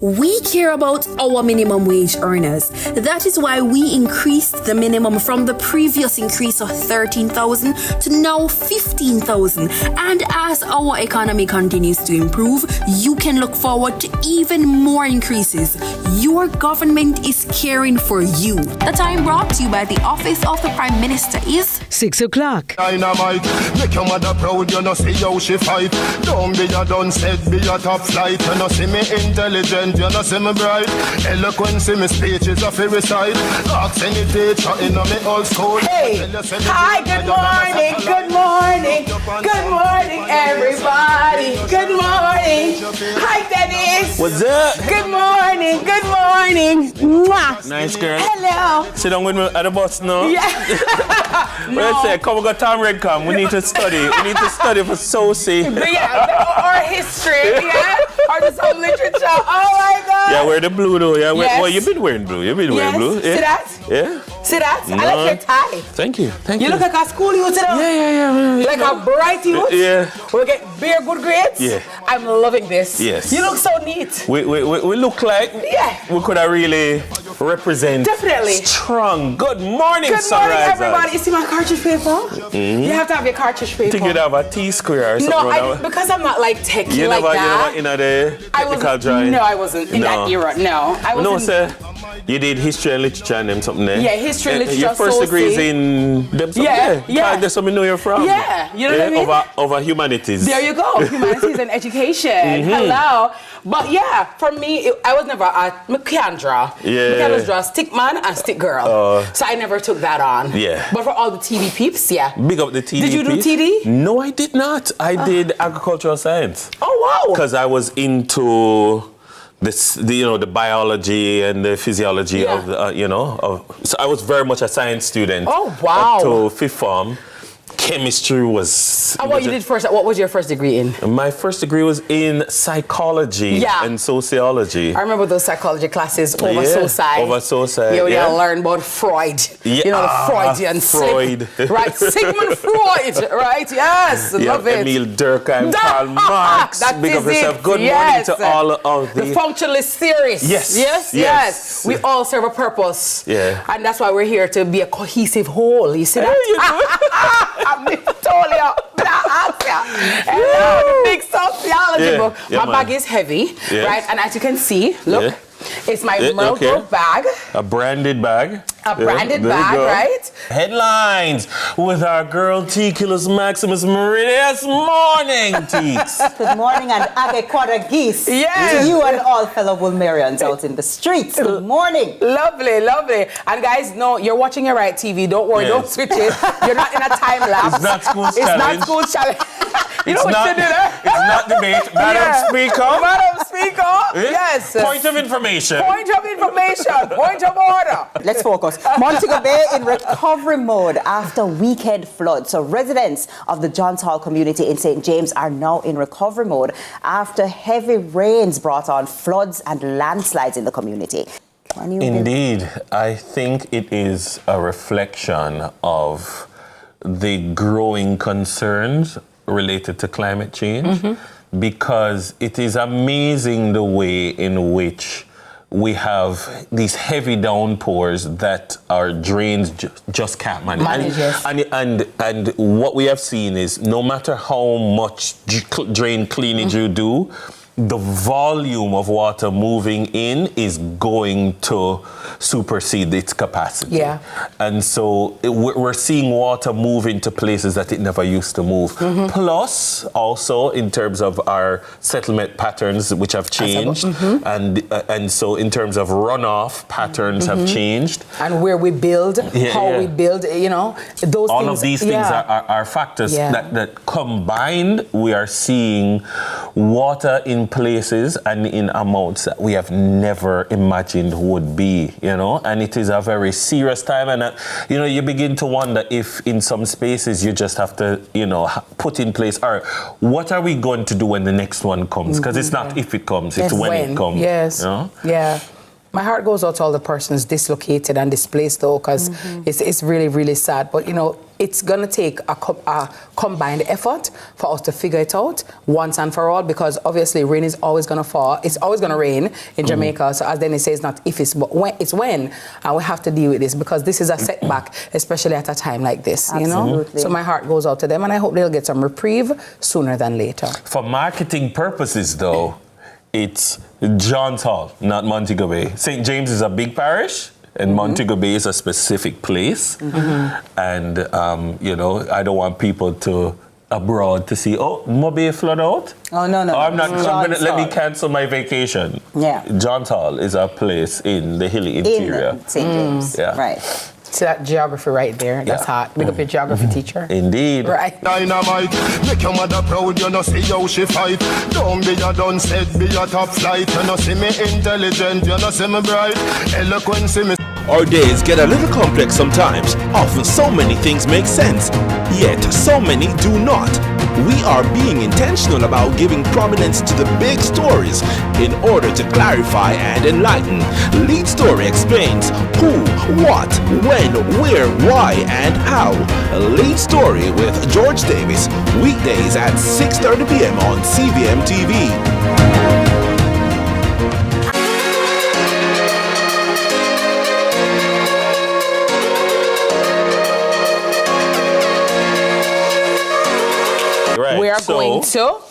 We care about our minimum wage earners. That is why we increased the minimum from the previous increase of 13,000 to now 15,000. And as our economy continues to improve, you can look forward to even more increases. Your government is caring for you. The time brought to you by the Office of the Prime Minister is 6 o'clock. Dynamite, make your mother proud, you know see how she fight. Don't be a done said, be a top flight. You know see me intelligent, you know see me bright. Eloquence in me speech is a fairy side. Ask any teacher in me old school. Hey, hi, good morning, good morning, good morning, everybody. Good morning. Hi, Dennis. What's up? Good morning, good morning. Mwah. Nice girl. Hello. Sit down with me at the bus now. Yeah. Let's say, come we got Tom Redcom. We need to study. We need to study for Soci. Yeah, or history, yeah, or just some literature. Oh my God. Yeah, wear the blue though. Yeah, yes. Well, you've been wearing blue. You've been wearing blue. Yeah. See that? Yeah. See that? No. I like your tie. Thank you. Thank you. You look like a school youth, you know? Yeah. Like a bright youth. Yeah. We'll get bare good grades. Yeah. I'm loving this. Yes. You look so neat. We look like we could have really represent definitely strong. Good morning, good morning, sunrisers. everybody. You see my cartridge paper? You have to have your cartridge paper. Think you'd have a T-square or something? No, because I'm not like techie you like never, that. You never in the technical drawing? No, I wasn't in that era. No, I wasn't. No, sir. You did history and literature and them something there. Yeah, history and literature. Your first degree is in them something. Yeah. That's something know you're from. Yeah, you know what I mean? Over humanities. There you go, humanities and education. Hello. But yeah, for me, I was never I can't draw. Yeah. I can just draw stick man and stick girl. So I never took that on. Yeah. But for all the TD peeps, yeah. Big up the TD. Did you do TD? No, I did not. I did agricultural science. Oh wow. Because I was into the biology and the physiology of so I was very much a science student. Oh wow. Up to fifth form. Chemistry was. And what you did first? What was your first degree in? My first degree was in psychology and sociology. I remember those psychology classes over Soci. Over Soci. Yeah, we learned about Freud. Yeah. You know, the Freudian Freud. Right, Sigmund Freud. Right, yes, love it. Emil Durkheim, Karl Marx. Big up yourself. Good morning to all of the functionalist theories. Yes. We all serve a purpose. Yeah. And that's why we're here to be a cohesive whole. You see that? I'm totally up. The big sociology book. My bag is heavy, right? And as you can see, look, it's my Merkle bag. A branded bag. A branded bag, right? Headlines with our girl Tequilus Maximus Meridius. Morning, Teeks. Good morning and Age Quarter Geese. Yes. To you and all fellow Woolmerians out in the streets. Good morning. Lovely. And guys, no, you're watching your right TV. Don't worry, don't switch it. You're not in a time lapse. It's not school challenge. It's not school challenge. You know what you do there? It's not debate. Madam Speaker. Madam Speaker. Yes. Point of information. Point of order. Let's focus. Montego Bay in recovery mode after weekend flood. So residents of the Johns Hall community in St. James are now in recovery mode after heavy rains brought on floods and landslides in the community. Indeed, I think it is a reflection of the growing concerns related to climate change, because it is amazing the way in which we have these heavy downpours that our drains just can't manage. And what we have seen is no matter how much drain cleanage you do, the volume of water moving in is going to supersede its capacity. Yeah. And so we're seeing water move into places that it never used to move. Plus, also in terms of our settlement patterns, which have changed, and so in terms of runoff patterns have changed. And where we build, how we build, those all things. All of these things are factors that combined, we are seeing water in places and in amounts that we have never imagined would be, and it is a very serious time. And, you begin to wonder if in some spaces you just have to, put in place, all right, what are we going to do when the next one comes? Because it's not if it comes, it's when it comes. Yes. Yeah. My heart goes out to all the persons dislocated and displaced, though, because it's really, really sad. But, you know, it's going to take a combined effort for us to figure it out once and for all, because obviously rain is always going to fall. It's always going to rain in Jamaica. So as Dennis says, not if it's, but when, it's when. And we have to deal with this, because this is a setback, especially at a time like this, you know? So my heart goes out to them, and I hope they'll get some reprieve sooner than later. For marketing purposes, though, it's Johns Hall, not Montego Bay. St. James is a big parish, and Montego Bay is a specific place. And, you know, I don't want people to abroad to see, oh, Mobe flood out? Oh, no. Let me cancel my vacation. Yeah. Johns Hall is a place in the hilly interior. In St. James. Yeah. Right. See that geography right there? That's hot. Big up your geography teacher. Indeed. Right. Dynamite, make your mother proud, you know see how she fight. Don't be a done said, be a top flight. You know see me intelligent, you know see me bright. Eloquent, see me. Our days get a little complex sometimes. Often so many things make sense, yet so many do not. We are being intentional about giving prominence to the big stories in order to clarify and enlighten. Lead Story explains who, what, when, where, why, and how. Lead Story with George Davis, weekdays at 6:30 p.m. on CVM TV. We are going to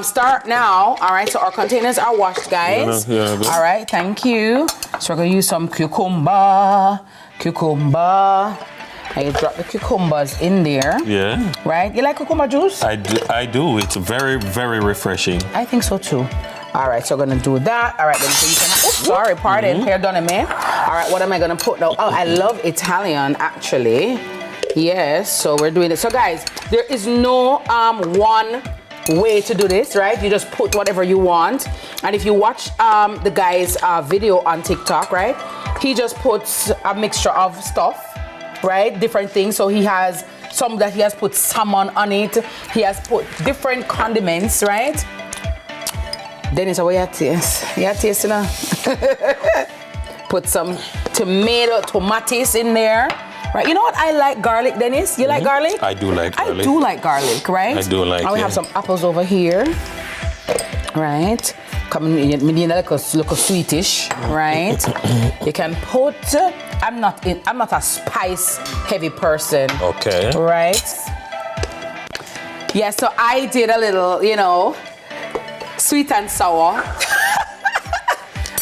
start now. All right, so our containers are washed, guys. All right, thank you. So we're going to use some cucumber. And you drop the cucumbers in there. Yeah. Right? You like cucumber juice? I do. It's very, very refreshing. I think so too. All right, so we're going to do that. All right, then so you can... Oops, sorry, pardon. Hair done, man. All right, what am I going to put now? Oh, I love Italian, actually. Yes, so we're doing it. So guys, there is no one way to do this, right? You just put whatever you want. And if you watch the guy's video on TikTok, right? He just puts a mixture of stuff, right? Different things. So he has some that he has put salmon on it. He has put different condiments, right? Dennis, how you taste? You taste, you know? Put some tomatoes in there. Right, you know what? I like garlic, Dennis. You like garlic? I do like garlic. I do like garlic, right? I do like it. And we have some apples over here. Right. Come in, a little sweetish, right? You can put, I'm not a spice heavy person. Okay. Right? Yeah, so I did a little, you know, sweet and sour.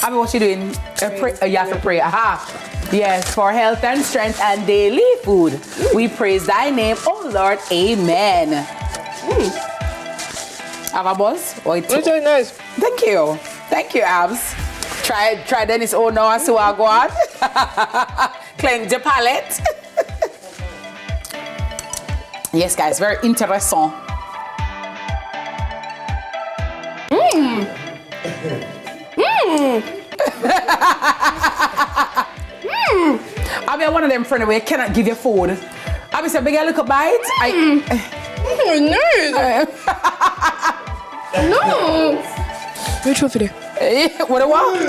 I mean, what you doing? You have to pray. Aha. Yes, for health and strength and daily food. We praise thy name, oh Lord, amen. Have a buzz? It's very nice. Thank you. Thank you, Abs. Try Dennis oh no, I see what I go on. Cleanse the palate. Yes, guys, very interesting. I mean, one of them friend away cannot give you food. I mean, say, big a little bite. No. Which one for there? What do you want?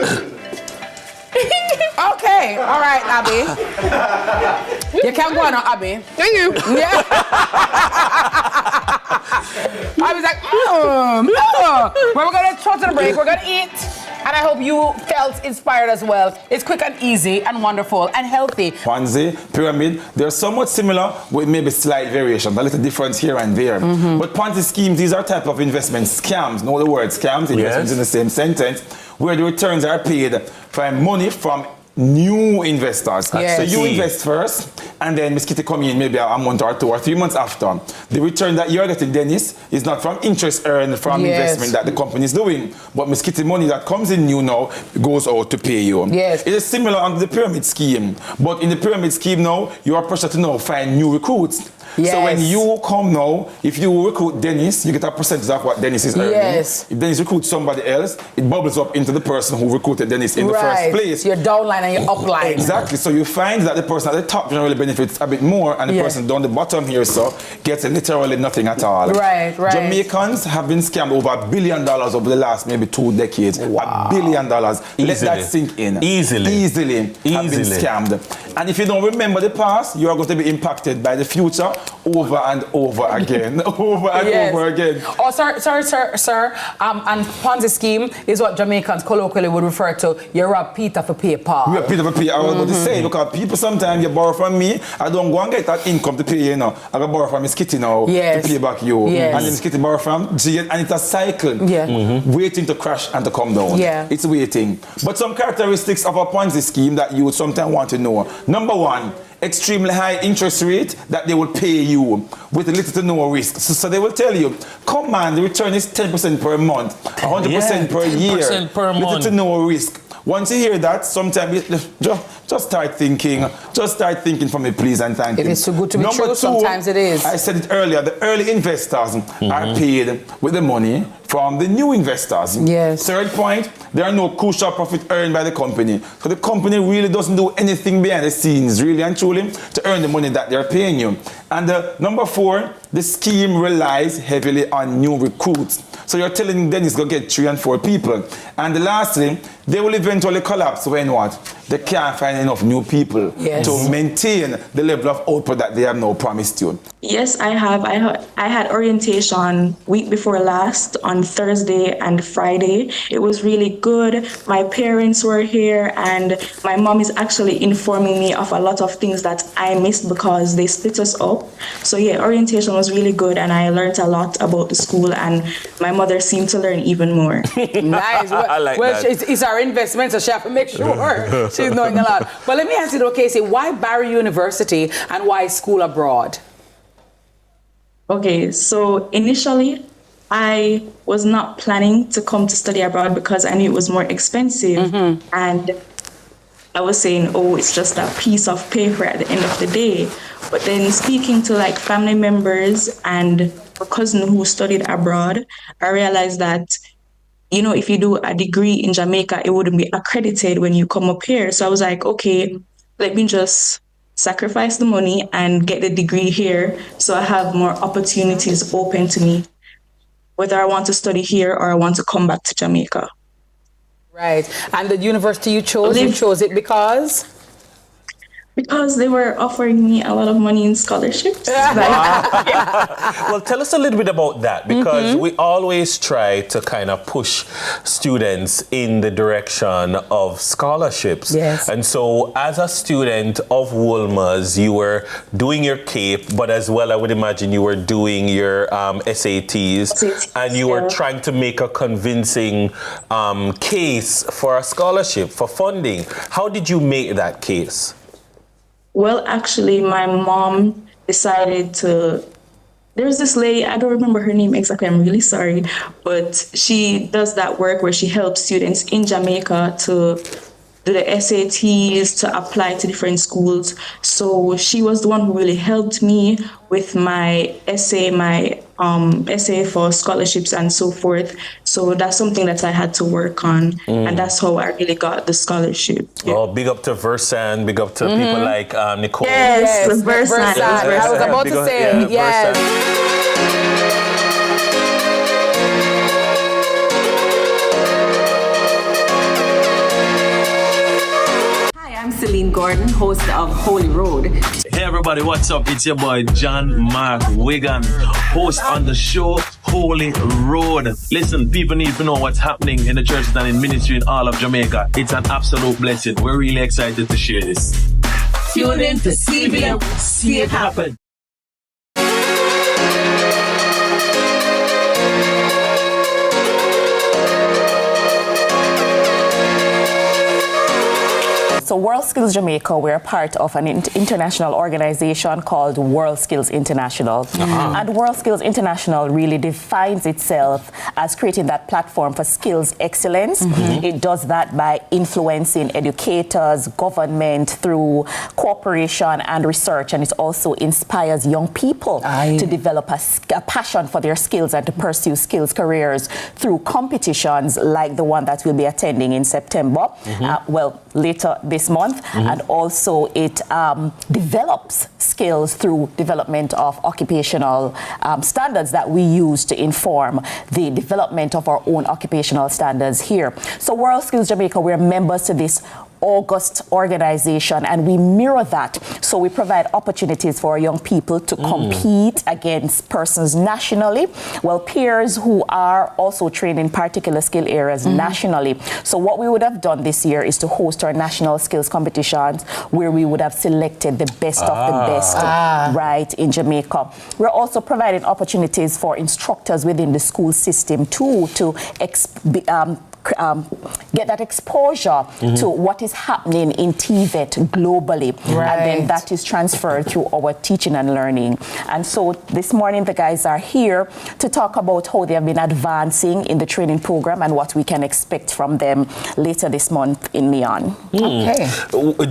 Okay, all right, Abby. You can go on, Abby. Thank you. Yeah. I was like, Well, we're gonna short to the break. We're gonna eat. And I hope you felt inspired as well. It's quick and easy and wonderful and healthy. Ponzi, pyramid, they're somewhat similar with maybe slight variation, a little difference here and there. But Ponzi schemes, these are type of investment scams. Know the word scams, investments in the same sentence, where the returns are paid from money from new investors. Yes. So you invest first, and then Miss Kitty come in maybe a month or 2 or 3 months after. The return that you're getting, Dennis, is not from interest earned from investment that the company is doing, but Miss Kitty money that comes in new now goes out to pay you. Yes. It is similar under the pyramid scheme, but in the pyramid scheme now, you are pressured to now find new recruits. Yes. So when you come now, if you recruit Dennis, you get a percentage of what Dennis is earning. Yes. If Dennis recruits somebody else, it bubbles up into the person who recruited Dennis in the first place. Your downline downline and you're upline. Exactly. So you find that the person at the top generally benefits a bit more, and the person down the bottom here gets literally nothing at all. Right. Jamaicans have been scammed over $1 billion over the last maybe 2 decades. Wow. $1 billion. Let that sink in. Easily have been scammed. And if you don't remember the past, you are going to be impacted by the future over and over again. Over again. Oh, sorry, sir. And Ponzi scheme is what Jamaicans colloquially would refer to. You rob Peter for pay Paul. You rob Peter for pay. I was going to say, because people sometimes you borrow from me, I don't go and get that income to pay you now. I go borrow from Miss Kitty now to pay back you. Yes. And then Miss Kitty borrow from Jane, and it's a cycle. Waiting to crash and to come down. It's waiting. But some characteristics of a Ponzi scheme that you would sometimes want to know. Number one, extremely high interest rate that they will pay you with little to no risk. So they will tell you, come on, the return is 10% per month, 100% per year, 10% per little month. to no risk. Once you hear that, sometimes just start thinking. Just start thinking for me, please, and thank you. If it's too good to be Number true, two, sometimes it is. I said it earlier, the early investors are paid with the money from the new investors. Yes. Third point, there are no crucial profit earned by the company. So the company really doesn't do anything behind the scenes, really and truly, to earn the money that they're paying you. And number four, the scheme relies heavily on new recruits. So you're telling Dennis go get 3 and 4 people. And lastly, they will eventually collapse when what? They can't find enough new people to maintain the level of output that they have now promised you. Yes, I have. I had orientation week before last on Thursday and Friday. It was really good. My parents were here, and my mom is actually informing me of a lot of things that I missed because they split us up. So yeah, orientation was really good, and I learned a lot about the school, and my mother seemed to learn even more. Nice. I like that. It's our investment, so she has to make sure she's knowing a lot. But let me ask you, though, Casey, why Barry University and why school abroad? Okay, so initially, I was not planning to come to study abroad because I knew it was more expensive. And I was saying, oh, it's just a piece of paper at the end of the day. But then speaking to like family members and a cousin who studied abroad, I realized that, you know, if you do a degree in Jamaica, it wouldn't be accredited when you come up here. So I was like, okay, let me just sacrifice the money and get the degree here so I have more opportunities open to me, whether I want to study here or I want to come back to Jamaica. Right. And the university you chose it because? Because they were offering me a lot of money in scholarships. Well, tell us a little bit about that, because we always try to kind of push students in the direction of scholarships. Yes. And so as a student of Wolmer's, you were doing your CAPE, but as well, I would imagine you were doing your SATs, and you were trying to make a convincing case for a scholarship, for funding. How did you make that case? Well, actually, my mom decided to... There's this lady, I don't remember her name exactly, I'm really sorry, but she does that work where she helps students in Jamaica to do the SATs, to apply to different schools. So she was the one who really helped me with my essay, essay for scholarships and so forth. So that's something that I had to work on, and that's how I really got the scholarship. Yeah. Oh, big up to Versan, big up to people like Nicole. Yes, Versan. I was about to say, yes. Gordon, host of Holy Road. Hey everybody, what's up? It's your boy John Mark Wigan, host on the show Holy Road. Listen, people need to know what's happening in the churches and in ministry in all of Jamaica. It's an absolute blessing. We're really excited to share this. Tune in to CVM, see it happen. So World Skills Jamaica, we're part of an international organization called World Skills International. And World Skills International really defines itself as creating that platform for skills excellence. It does that by influencing educators, government through cooperation and research, and it also inspires young people to develop a passion for their skills and to pursue skills careers through competitions like the one that we'll be attending in September. Well, later this month, and also it develops skills through development of occupational standards that we use to inform the development of our own occupational standards here. So World Skills Jamaica, we're members to this August organization, and we mirror that. So we provide opportunities for young people to compete against persons nationally, well, peers who are also trained in particular skill areas nationally. So what we would have done this year is to host our national skills competitions, where we would have selected the best of the best, right, in Jamaica. We're also providing opportunities for instructors within the school system too, to get that exposure to what is happening in TVET globally. And then that is transferred through our teaching and learning. And so this morning the guys are here to talk about how they have been advancing in the training program and what we can expect from them later this month in Leon. Okay.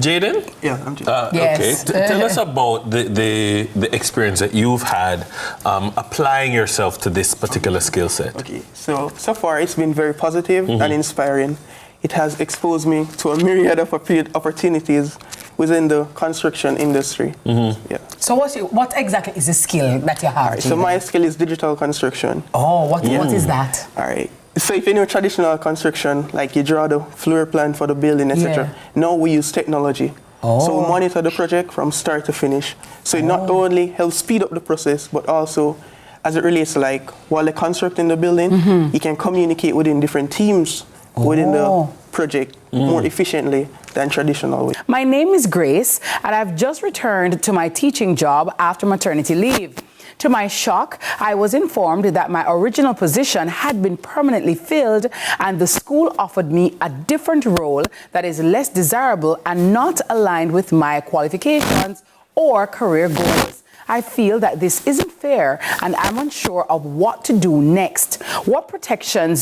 Jaden? Yeah, I'm Jaden. Yes. Okay. Tell us about the experience that you've had applying yourself to this particular skill set. Okay, so far it's been very positive and inspiring. It has exposed me to a myriad of opportunities within the construction industry. Yeah. So what exactly is the skill that you have? So my skill is digital construction. Oh, what is that? All right. So if you know traditional construction, like you draw the floor plan for the building, etc. Now we use technology. So we monitor the project from start to finish. So it not only helps speed up the process, but also as it relates to, like, while they're constructing the building, you can communicate within different teams within the project more efficiently than traditional way. My name is Grace, and I've just returned to my teaching job after maternity leave. To my shock, I was informed that my original position had been permanently filled, and the school offered me a different role that is less desirable and not aligned with my qualifications or career goals. I feel that this isn't fair, and I'm unsure of what to do next. What protection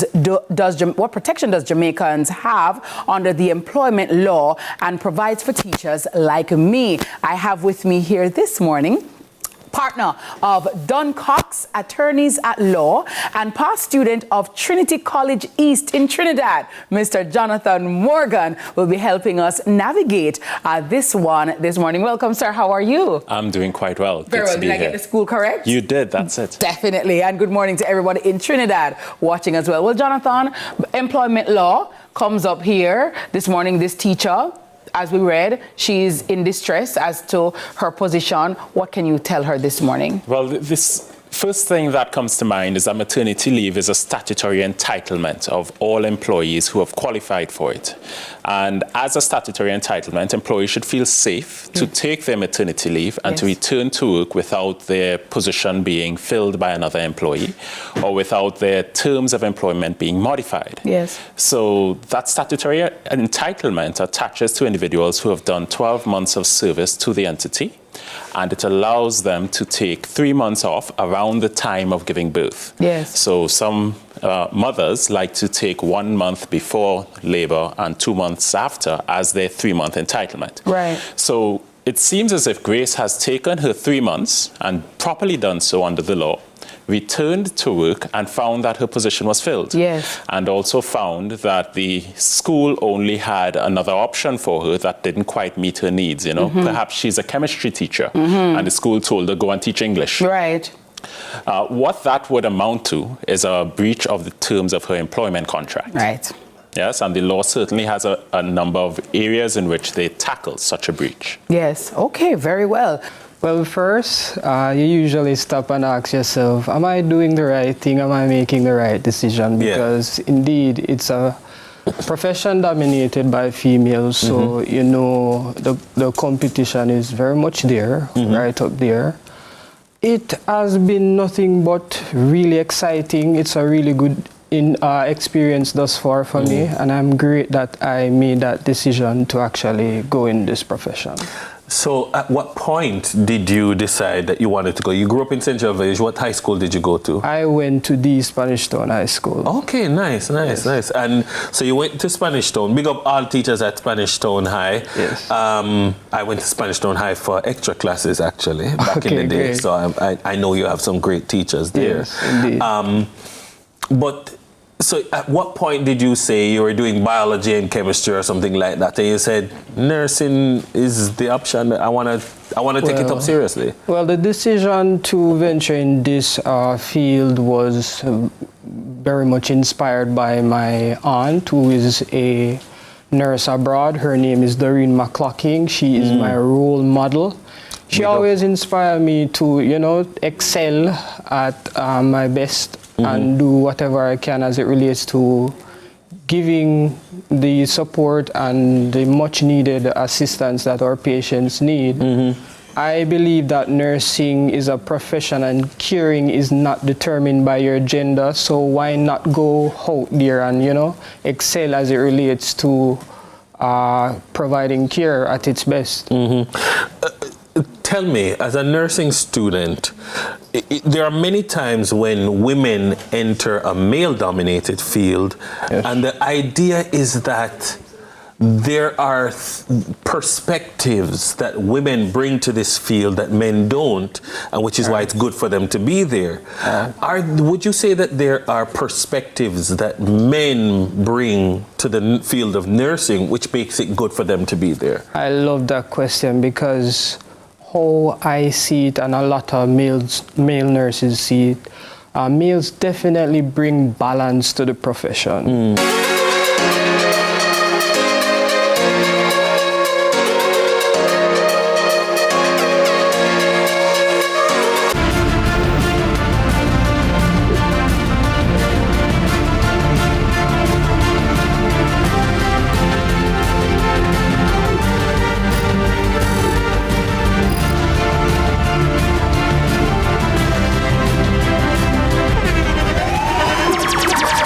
does Jamaicans have under the employment law and provides for teachers like me? I have with me here this morning partner of Don Cox Attorneys at Law and past student of Trinity College East in Trinidad, Mr. Jonathan Morgan, will be helping us navigate this morning. Welcome, sir. How are you? I'm doing quite well. Very well. Did I get the school correct? You did. That's it. Definitely. And good morning to everybody in Trinidad watching as well. Well, Jonathan, employment law comes up here this morning. This teacher, as we read, she's in distress as to her position. What can you tell her this morning? Well, this first thing that comes to mind is that maternity leave is a statutory entitlement of all employees who have qualified for it. And as a statutory entitlement, employees should feel safe to take their maternity leave and to return to work without their position being filled by another employee or without their terms of employment being modified. Yes. So that statutory entitlement attaches to individuals who have done 12 months of service to the entity, and it allows them to take 3 months off around the time of giving birth. Yes. So some mothers like to take 1 month before labor and 2 months after as their 3-month entitlement. Right. So it seems as if Grace has taken her 3 months and properly done so under the law, returned to work and found that her position was filled. Yes. And also found that the school only had another option for her that didn't quite meet her needs, you know. Perhaps she's a chemistry teacher and the school told her go and teach English. Right. What that would amount to is a breach of the terms of her employment contract. Right. Yes, and the law certainly has a number of areas in which they tackle such a breach. Yes. Okay, very well. Well, first, you usually stop and ask yourself, am I doing the right thing? Am I making the right decision? Because indeed, it's a profession dominated by females, so you know the competition is very much there, right up there. It has been nothing but really exciting. It's a really good experience thus far for me, and I'm great that I made that decision to actually go in this profession. So at what point did you decide that you wanted to go? You grew up in St. Gervais. What high school did you go to? I went to the Spanish Town High School. Okay, nice. And so you went to Spanish Town. Big up all teachers at Spanish Town High. Yes. I went to Spanish Town High for extra classes, actually, back in the day. Great. So I know you have some great teachers there. Yes, indeed. But So at what point did you say you were doing biology and chemistry or something like that, and you said nursing is the option? I want to take it up seriously. Well, the decision to venture in this field was very much inspired by my aunt, who is a nurse abroad. Her name is Doreen McClocking. She is my role model. She always inspired me to, excel at my best and do whatever I can as it relates to giving the support and the much needed assistance that our patients need. I believe that nursing is a profession and caring is not determined by your gender, so why not go out there and, excel as it relates to providing care at its best. Tell me, as a nursing student, there are many times when women enter a male-dominated field, and the idea is that there are perspectives that women bring to this field that men don't, and which is why it's good for them to be there. Would you say that there are perspectives that men bring to the field of nursing which makes it good for them to be there? I love that question, because how I see it and a lot of male nurses see it, males definitely bring balance to the profession.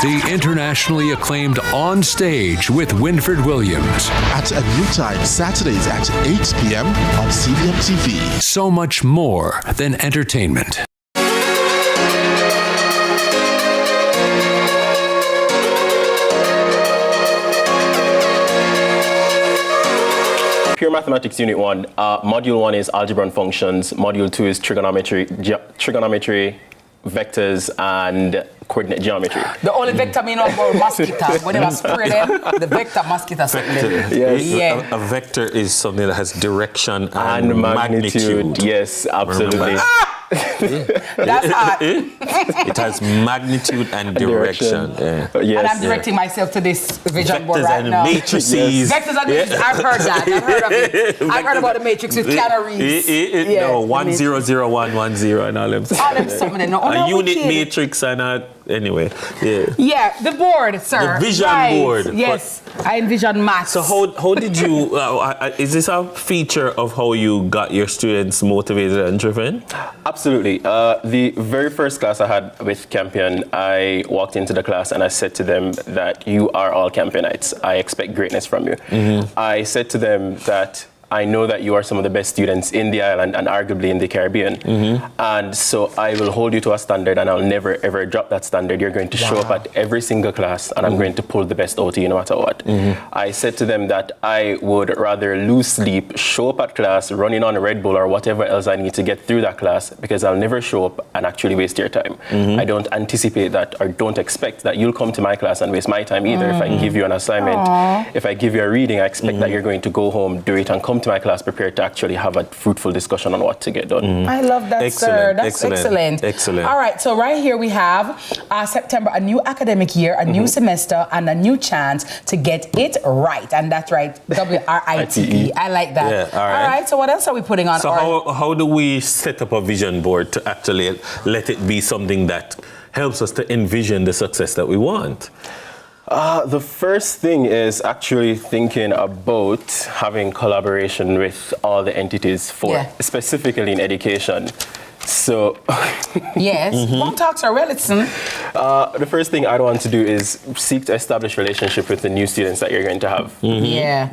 The internationally acclaimed On Stage with Winfred Williams. At a new time, Saturdays at 8 p.m. on CVM TV. So much more than entertainment. Pure Mathematics Unit 1. Module 1 is Algebra and Functions. Module 2 is Trigonometry, Vectors, and Coordinate Geometry. The only vector me know about mosquito. Whenever I spray them, the vector mosquito something. Yes. A vector is something that has direction and magnitude. Yes, absolutely. That's hard. It has magnitude and direction. And I'm directing myself to this vision board right now. Matrices. Vectors and matrices. I've heard that. I've heard of it. I've heard about the matrix with calories. No, 100,110 and all them. All them something. A unit matrix and a anyway. Yeah, the board, sir. The vision board. Yes, I envision maths. So how did you? Is this a feature of how you got your students motivated and driven? Absolutely. The very first class I had with Campion, I walked into the class and I said to them that you are all Campionites. I expect greatness from you. I said to them that I know that you are some of the best students in the island and arguably in the Caribbean. And so I will hold you to a standard and I'll never ever drop that standard. You're going to show up at every single class and I'm going to pull the best out of you no matter what. I said to them that I would rather lose sleep, show up at class, running on a Red Bull or whatever else I need to get through that class, because I'll never show up and actually waste your time. I don't anticipate that or don't expect that you'll come to my class and waste my time either. If I give you an assignment, if I give you a reading, I expect that you're going to go home, do it and come to my class prepared to actually have a fruitful discussion on what to get done. I love that, sir. That's excellent. Excellent. All right, so right here we have September, a new academic year, a new semester, and a new chance to get it right. And that's right, WRITE. I like that. Yeah, all right. All right, so what else are we putting on? So how do we set up a vision board to actually let it be something that helps us to envision the success that we want? The first thing is actually thinking about having collaboration with all the entities specifically in education. So Long talks are well, listen. The first thing I'd want to do is seek to establish relationship with the new students that you're going to have.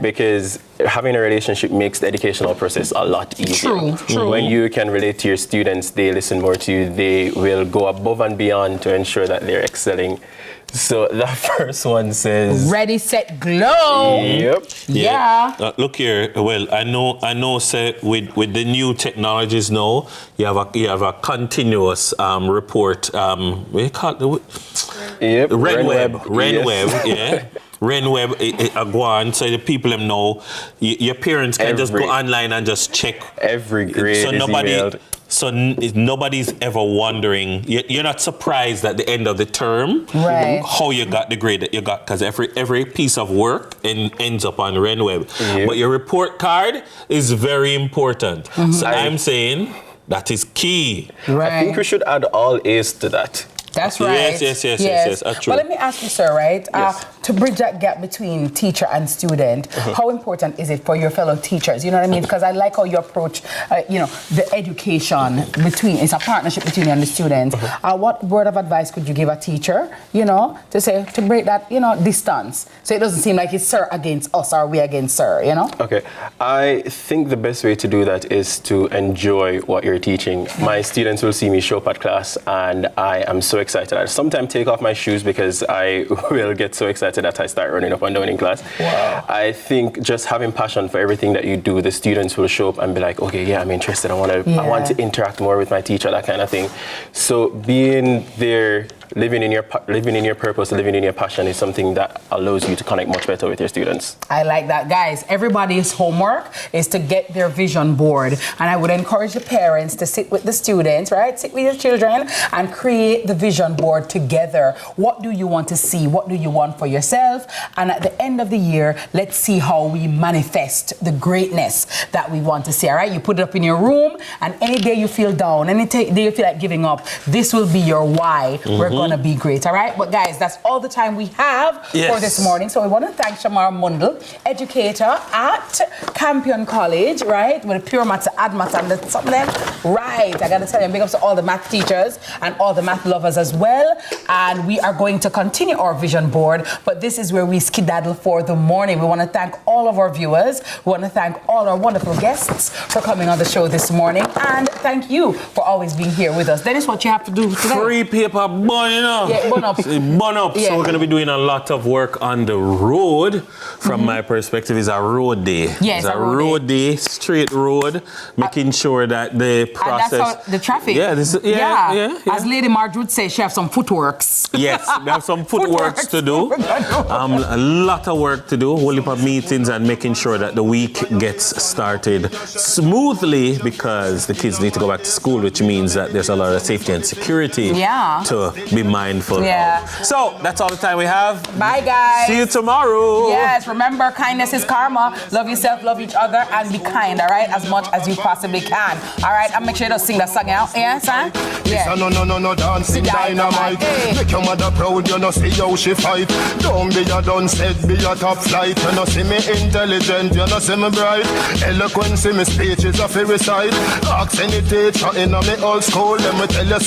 Because having a relationship makes the educational process a lot easier. True. When you can relate to your students, they listen more to you. They will go above and beyond to ensure that they're excelling So the first one says, ready, set, glow. Yep. Yeah. Look here. Well, I know. Say with the new technologies now, you have a continuous report. What do you call it? Yep. RenWeb. Yeah. RenWeb go on, so the people them know. Your parents can just go online and just check every grade. So nobody's ever wondering. You're not surprised at the end of the term how you got the grade that you got, because every piece of work ends up on RenWeb. Yep. But your report card is very important. So I'm saying that is key. I think we should add all A's to that. That's right. Yes. That's true. Well, let me ask you, sir, right? Yes. To bridge that gap between teacher and student, how important is it for your fellow teachers? You know what I mean? Because I like how you approach, the education it's a partnership between you and the students. What word of advice could you give a teacher, to break that, distance? So it doesn't seem like it's sir against us or we against sir, Okay. I think the best way to do that is to enjoy what you're teaching. My students will see me show up at class and I am so excited. I sometimes take off my shoes because I will get so excited that I start running up and down in class. Wow. I think just having passion for everything that you do, the students will show up and be like, okay, yeah, I'm interested. I want to interact more with my teacher, that kind of thing. So being there, living in your purpose, living in your passion is something that allows you to connect much better with your students. I like that. Guys, everybody's homework is to get their vision board. And I would encourage the parents to sit with the students, right? Sit with your children and create the vision board together. What do you want to see? What do you want for yourself? And at the end of the year, let's see how we manifest the greatness that we want to see, all right? You put it up in your room, and any day you feel down, any day you feel like giving up, this will be your why. We're going to be great, all right? But guys, that's all the time we have for this morning. So we want to thank Shamar Mundle, educator at Campion College, right? With a pure maths, add maths, and something. Right, I got to tell you, big ups to all the math teachers and all the math lovers as well. And we are going to continue our vision board, but this is where we skedaddle for the morning. We want to thank all of our viewers. We want to thank all our wonderful guests for coming on the show this morning. And thank you for always being here with us. Dennis, what you have to do today? Free paper bun, Yeah, bun up. Bun up. Yeah. So we're going to be doing a lot of work on the road. From my perspective, it's a road day. Yeah, it's a road day, straight road, making sure that the process... And that's how the traffic. Yeah. As Lady Margaret says, she has some footworks. Yes, we have some footworks to do. A lot of work to do, whole heap of meetings and making sure that the week gets started smoothly, because the kids need to go back to school, which means that there's a lot of safety and security to be mindful of. So that's all the time we have. Bye, guys. See you tomorrow. Yes, remember, kindness is karma. Love yourself, love each other, and be kind, all right? As much as you possibly can. All right, and make sure you don't sing that song out. Yeah, son? Yeah. No, dancing dynamite. Make your mother proud, you know, see how she fight. Don't be a done said, be a top flight. You know, see me intelligent, you know, see me bright. Eloquence in me speech is a fairy side. Ask any teacher in a me old school, let me tell you.